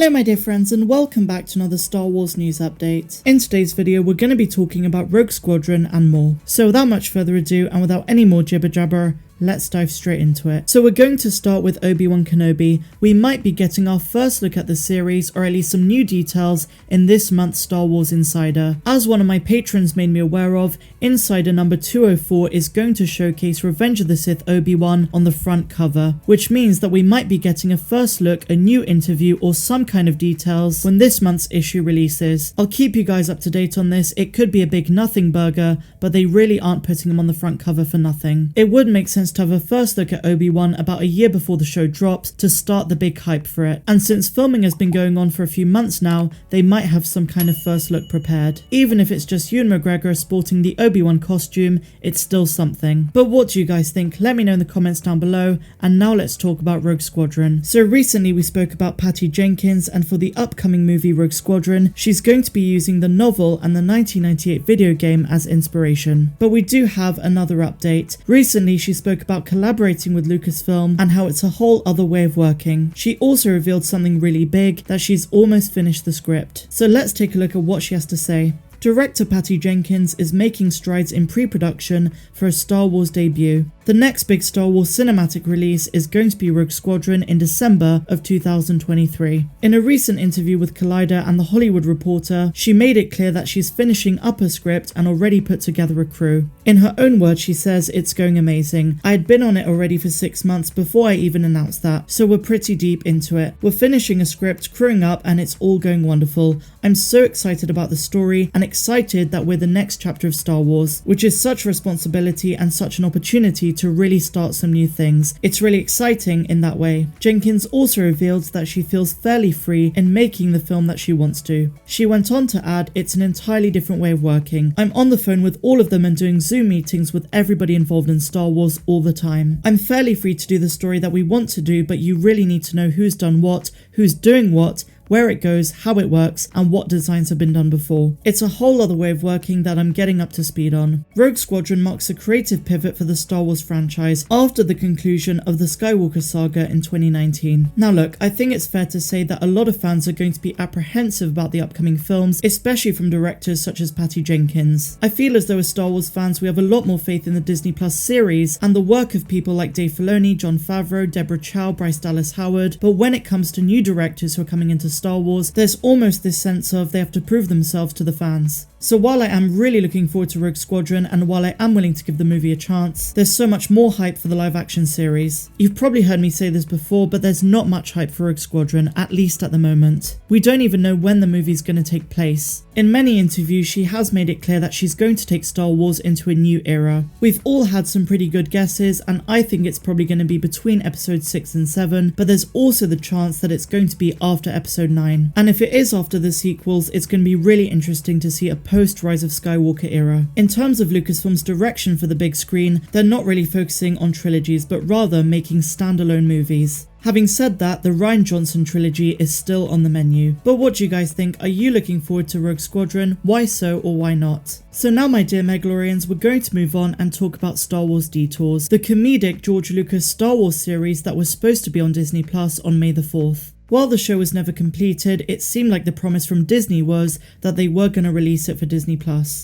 Hello my dear friends and welcome back to another Star Wars news update. In today's video we're going to be talking about Rogue Squadron and more. So without much further ado and without any more jibber jabber, let's dive straight into it. So we're going to start with Obi-Wan Kenobi. We might be getting our first look at the series, or at least some new details, in this month's Star Wars Insider. As one of my patrons made me aware of, Insider number 204 is going to showcase Revenge of the Sith Obi-Wan on the front cover, which means that we might be getting a first look, a new interview, or some kind of details when this month's issue releases. I'll keep you guys up to date on this. It could be a big nothing burger, but they really aren't putting him on the front cover for nothing. It would make sense to have a first look at Obi-Wan about a year before the show drops to start the big hype for it. And since filming has been going on for a few months now, they might have some kind of first look prepared. Even if it's just Ewan McGregor sporting the Obi-Wan costume, it's still something. But what do you guys think? Let me know in the comments down below. And now let's talk about Rogue Squadron. So recently we spoke about Patty Jenkins, and for the upcoming movie Rogue Squadron, she's going to be using the novel and the 1998 video game as inspiration. But we do have another update. Recently she spoke about collaborating with Lucasfilm and how it's a whole other way of working. She also revealed something really big, that she's almost finished the script. So let's take a look at what she has to say. Director Patty Jenkins is making strides in pre-production for a Star Wars debut. The next big Star Wars cinematic release is going to be Rogue Squadron in December of 2023. In a recent interview with Collider and The Hollywood Reporter, she made it clear that she's finishing up her script and already put together a crew. In her own words, she says, "It's going amazing. I had been on it already for 6 months before I even announced that, so we're pretty deep into it. We're finishing a script, crewing up, and it's all going wonderful. I'm so excited about the story and excited that we're the next chapter of Star Wars, which is such a responsibility and such an opportunity to really start some new things. It's really exciting in that way." Jenkins also revealed that she feels fairly free in making the film that she wants to. She went on to add, "It's an entirely different way of working. I'm on the phone with all of them and doing Zoom meetings with everybody involved in Star Wars all the time. I'm fairly free to do the story that we want to do, but you really need to know who's done what, who's doing what, where it goes, how it works, and what designs have been done before. It's a whole other way of working that I'm getting up to speed on." Rogue Squadron marks a creative pivot for the Star Wars franchise after the conclusion of the Skywalker saga in 2019. Now look, I think it's fair to say that a lot of fans are going to be apprehensive about the upcoming films, especially from directors such as Patty Jenkins. I feel as though as Star Wars fans we have a lot more faith in the Disney Plus series and the work of people like Dave Filoni, Jon Favreau, Deborah Chow, Bryce Dallas Howard, but when it comes to new directors who are coming into Star Wars, there's almost this sense of they have to prove themselves to the fans. So while I am really looking forward to Rogue Squadron, and while I am willing to give the movie a chance, there's so much more hype for the live action series. You've probably heard me say this before, but there's not much hype for Rogue Squadron, at least at the moment. We don't even know when the movie's going to take place. In many interviews, she has made it clear that she's going to take Star Wars into a new era. We've all had some pretty good guesses, and I think it's probably going to be between episodes 6 and 7, but there's also the chance that it's going to be after episode 9. And if it is after the sequels, it's going to be really interesting to see a post-Rise of Skywalker era. In terms of Lucasfilm's direction for the big screen, they're not really focusing on trilogies, but rather making standalone movies. Having said that, the Rian Johnson trilogy is still on the menu. But what do you guys think? Are you looking forward to Rogue Squadron? Why so or why not? So now my dear Megalorians, we're going to move on and talk about Star Wars Detours, the comedic George Lucas Star Wars series that was supposed to be on Disney Plus on May the 4th. While the show was never completed, it seemed like the promise from Disney was that they were going to release it for Disney+.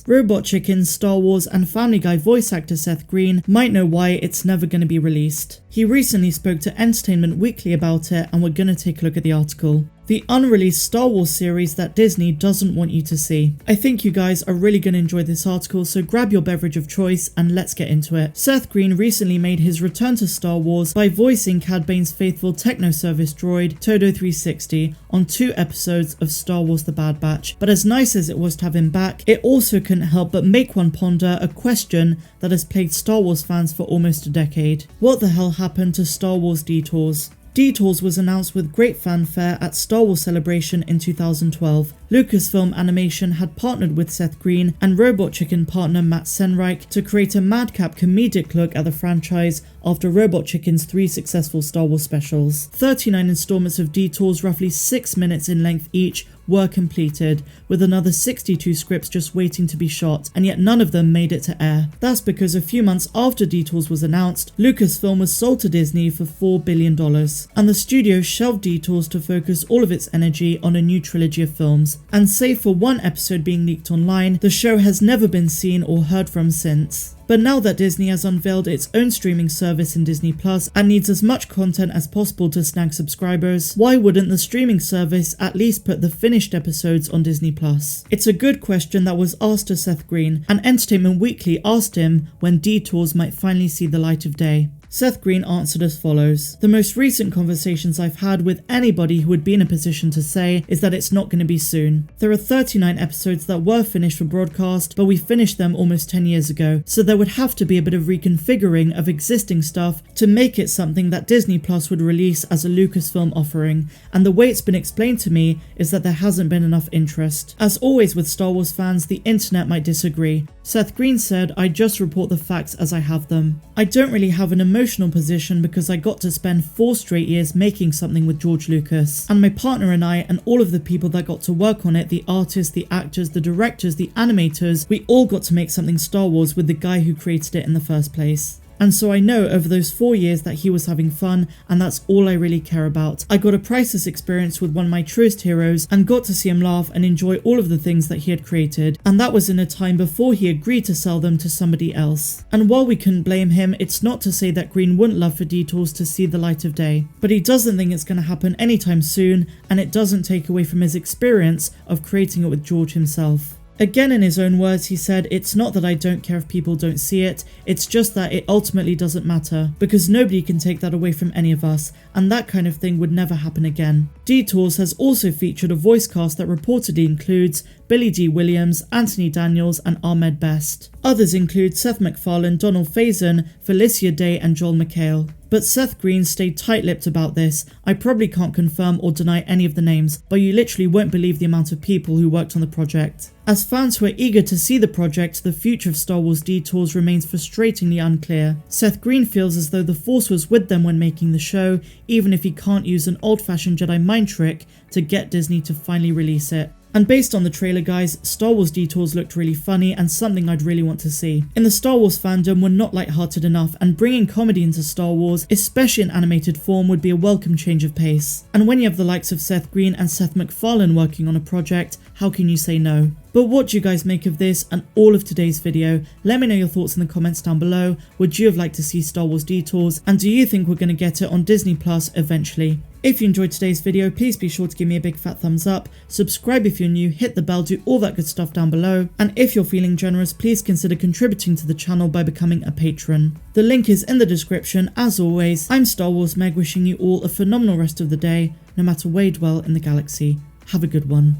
Robot Chicken, Star Wars, and Family Guy voice actor Seth Green might know why it's never going to be released. He recently spoke to Entertainment Weekly about it, and we're going to take a look at the article. The unreleased Star Wars series that Disney doesn't want you to see. I think you guys are really going to enjoy this article, so grab your beverage of choice and let's get into it. Seth Green recently made his return to Star Wars by voicing Cad Bane's faithful techno service droid Todo 360 on 2 episodes of Star Wars The Bad Batch. But as nice as it was to have him back, it also couldn't help but make one ponder a question that has plagued Star Wars fans for almost a decade. What the hell happened to Star Wars Detours? Detours was announced with great fanfare at Star Wars Celebration in 2012. Lucasfilm Animation had partnered with Seth Green and Robot Chicken partner Matt Senreich to create a madcap comedic look at the franchise after Robot Chicken's 3 successful Star Wars specials. 39 installments of Detours, roughly 6 minutes in length each, were completed, with another 62 scripts just waiting to be shot, and yet none of them made it to air. That's because a few months after Detours was announced, Lucasfilm was sold to Disney for $4 billion, and the studio shelved Detours to focus all of its energy on a new trilogy of films. And save for one episode being leaked online, the show has never been seen or heard from since. But now that Disney has unveiled its own streaming service in Disney Plus and needs as much content as possible to snag subscribers, why wouldn't the streaming service at least put the finished episodes on Disney Plus? It's a good question that was asked to Seth Green, and Entertainment Weekly asked him when Detours might finally see the light of day. Seth Green answered as follows: "The most recent conversations I've had with anybody who would be in a position to say is that it's not going to be soon. There are 39 episodes that were finished for broadcast, but we finished them almost 10 years ago, so there would have to be a bit of reconfiguring of existing stuff to make it something that Disney Plus would release as a Lucasfilm offering, and the way it's been explained to me is that there hasn't been enough interest." As always with Star Wars fans, the internet might disagree. Seth Green said, "I just report the facts as I have them. I don't really have an emotional position because I got to spend 4 straight years making something with George Lucas, and my partner and I and all of the people that got to work on it, the artists, the actors, the directors, the animators, we all got to make something Star Wars with the guy who created it in the first place. And so I know over those 4 years that he was having fun, and that's all I really care about. I got a priceless experience with one of my truest heroes and got to see him laugh and enjoy all of the things that he had created, and that was in a time before he agreed to sell them to somebody else." And while we couldn't blame him, it's not to say that Green wouldn't love for Detours to see the light of day, but he doesn't think it's going to happen anytime soon, and it doesn't take away from his experience of creating it with George himself. Again, in his own words, he said, "It's not that I don't care if people don't see it, it's just that it ultimately doesn't matter, because nobody can take that away from any of us, and that kind of thing would never happen again." Detours has also featured a voice cast that reportedly includes Billy D. Williams, Anthony Daniels, and Ahmed Best. Others include Seth MacFarlane, Donald Faison, Felicia Day, and Joel McHale. But Seth Green stayed tight-lipped about this. "I probably can't confirm or deny any of the names, but you literally won't believe the amount of people who worked on the project." As fans who are eager to see the project, the future of Star Wars Detours remains frustratingly unclear. Seth Green feels as though the Force was with them when making the show, even if he can't use an old-fashioned Jedi mind trick to get Disney to finally release it. And based on the trailer, guys, Star Wars Detours looked really funny and something I'd really want to see. In the Star Wars fandom, we're not lighthearted enough, and bringing comedy into Star Wars, especially in animated form, would be a welcome change of pace. And when you have the likes of Seth Green and Seth MacFarlane working on a project, how can you say no? But what do you guys make of this and all of today's video? Let me know your thoughts in the comments down below. Would you have liked to see Star Wars Detours? And do you think we're going to get it on Disney Plus eventually? If you enjoyed today's video, please be sure to give me a big fat thumbs up, subscribe if you're new, hit the bell, do all that good stuff down below, and if you're feeling generous, please consider contributing to the channel by becoming a patron. The link is in the description. As always, I'm Star Wars Meg, wishing you all a phenomenal rest of the day, no matter where you dwell in the galaxy. Have a good one.